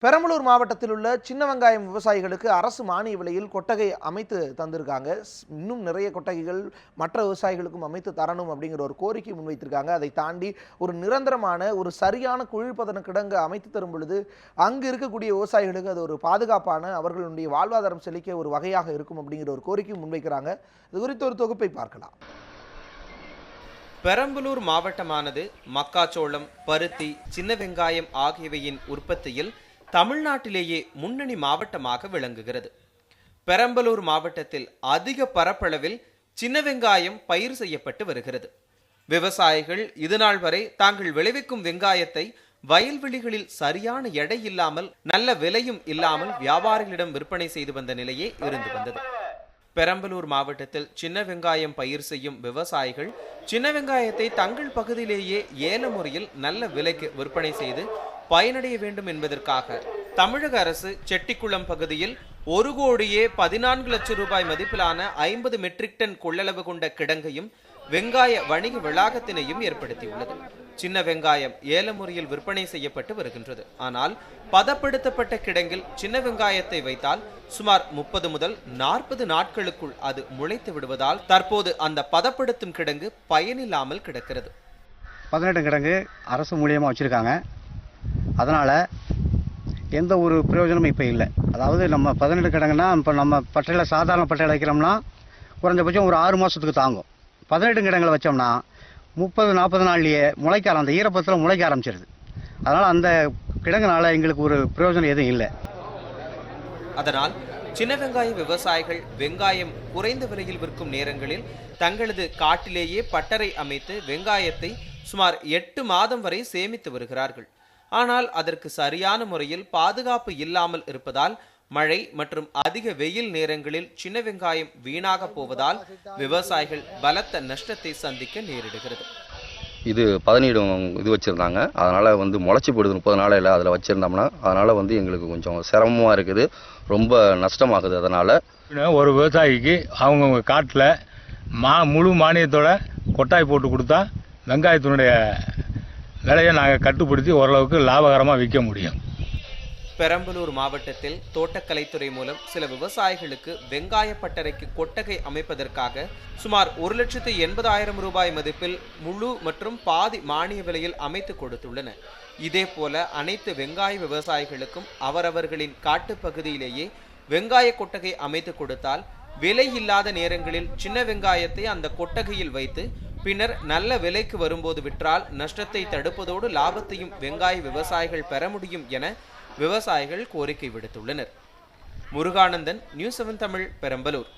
பெரம்பலூர் மாவட்டத்தில் உள்ள சின்ன வெங்காயம் விவசாயிகளுக்கு அரசு மானிய விலையில் கொட்டகை அமைத்து தந்திருக்காங்க. இன்னும் நிறைய கொட்டகைகள் மற்ற விவசாயிகளுக்கும் அமைத்து தரணும் அப்படிங்கிற ஒரு கோரிக்கை முன்வைத்திருக்காங்க. அதை தாண்டி ஒரு நிரந்தரமான ஒரு சரியான குளிர்பதன கிடங்கு அமைத்து தரும் பொழுது அங்கு இருக்கக்கூடிய விவசாயிகளுக்கு அது ஒரு பாதுகாப்பான அவர்களுடைய வாழ்வாதாரம் செழிக்க ஒரு வகையாக இருக்கும் அப்படிங்கிற ஒரு கோரிக்கை முன்வைக்கிறாங்க. இது குறித்த ஒரு தொகுப்பை பார்க்கலாம். பெரம்பலூர் மாவட்டமானது மக்காச்சோளம், பருத்தி, சின்ன வெங்காயம் ஆகியவையின் உற்பத்தியில் தமிழ்நாட்டிலேயே முன்னணி மாவட்டமாக விளங்குகிறது. பெரம்பலூர் மாவட்டத்தில் அதிக பரப்பளவில் சின்ன வெங்காயம் பயிர் செய்யப்பட்டு வருகிறது. விவசாயிகள் இதுநாள் வரை தாங்கள் விளைவிக்கும் வெங்காயத்தை வயல்வெளிகளில் சரியான எடை இல்லாமல் நல்ல விலையும் இல்லாமல் வியாபாரிகளிடம் விற்பனை செய்து வந்த நிலையே இருந்து வந்தது. பெரம்பலூர் மாவட்டத்தில் சின்ன வெங்காயம் பயிர் செய்யும் விவசாயிகள் சின்ன வெங்காயத்தை தங்கள் பகுதியிலேயே ஏல முறையில் நல்ல விலைக்கு விற்பனை செய்து பயனடைய வேண்டும் என்பதற்காக தமிழக அரசு செட்டிக்குளம் பகுதியில் 1,14,00,000 ரூபாய் மதிப்பிலான 50 மெட்ரிக் டன் கொள்ளளவு கொண்ட கிடங்கையும் வெங்காய வணிக வளாகத்தினையும் ஏற்படுத்தியுள்ளது. சின்ன வெங்காயம் ஏல முறையில் விற்பனை செய்யப்பட்டு வருகின்றது. ஆனால் பதப்படுத்தப்பட்ட கிடங்கில் சின்ன வெங்காயத்தை வைத்தால் சுமார் 30 முதல் 40 நாட்களுக்குள் அது முளைத்து விடுவதால் தற்போது அந்த பதப்படுத்தும் கிடங்கு பயனில்லாமல் கிடக்கிறது. 18 கிடங்கு அரசு மூலியமாக வச்சுருக்காங்க. அதனால் எந்த ஒரு பிரயோஜனமும் இப்போ இல்லை. அதாவது நம்ம 18 கிடங்குன்னா இப்போ நம்ம பட்டையில் சாதாரண பட்டையில் வைக்கிறோம்னா குறைஞ்சபட்சம் ஒரு 6 மாதத்துக்கு தாங்கும். 18 கிடங்களை வச்சோம்னா 30-40 நாள்லேயே அந்த ஈரப்பத்தில் முளைக்க ஆரம்பிச்சிருது. அதனால் அந்த கிடங்குனால எங்களுக்கு ஒரு பிரயோஜனம் எதுவும் இல்லை. அதனால் சின்ன வெங்காய விவசாயிகள் வெங்காயம் குறைந்த விலையில் விற்கும் நேரங்களில் தங்களது காட்டிலேயே பட்டறை அமைத்து வெங்காயத்தை சுமார் 8 மாதம் வரை சேமித்து வருகிறார்கள். ஆனால் அதற்கு சரியான முறையில் பாதுகாப்பு இல்லாமல் இருப்பதால் மழை மற்றும் அதிக வெயில் நேரங்களில் சின்ன வெங்காயம் வீணாக போவதால் விவசாயிகள் பலத்த நஷ்டத்தை சந்திக்க நேரிடுகிறது. இது 17 இது வச்சுருந்தாங்க. அதனால் முளைச்சி போடுது 30 நாளையில் அதில் வச்சுருந்தோம்னா அதனால் எங்களுக்கு கொஞ்சம் சிரமமாக இருக்குது, ரொம்ப நஷ்டமாகுது. அதனால் ஒரு விவசாயிக்கு அவங்கவுங்க காட்டில் முழு மானியத்தோட கொட்டாய் போட்டு கொடுத்தா வெங்காயத்தினுடைய விலையை நாங்கள் கட்டுப்படுத்தி ஓரளவுக்கு லாபகரமாக விற்க முடியும். பெரம்பலூர் மாவட்டத்தில் தோட்டக்கலைத்துறை மூலம் சில விவசாயிகளுக்கு வெங்காய பட்டறைக்கு கொட்டகை அமைப்பதற்காக சுமார் 1,80,000 ரூபாய் மதிப்பில் முழு மற்றும் பாதி மானிய விலையில் அமைத்து கொடுத்துள்ளன. இதே போல அனைத்து வெங்காய விவசாயிகளுக்கும் அவரவர்களின் காட்டுப்பகுதியிலேயே வெங்காய கொட்டகை அமைத்து கொடுத்தால் விலை இல்லாத நேரங்களில் சின்ன வெங்காயத்தை அந்த கொட்டகையில் வைத்து பின்னர் நல்ல விலைக்கு வரும்போது விற்றால் நஷ்டத்தை தடுப்பதோடு லாபத்தையும் வெங்காய விவசாயிகள் பெற முடியும் என விவசாயிகள் கோரிக்கை விடுத்துள்ளனர். முருகானந்தன், நியூஸ் 7 தமிழ், பெரம்பலூர்.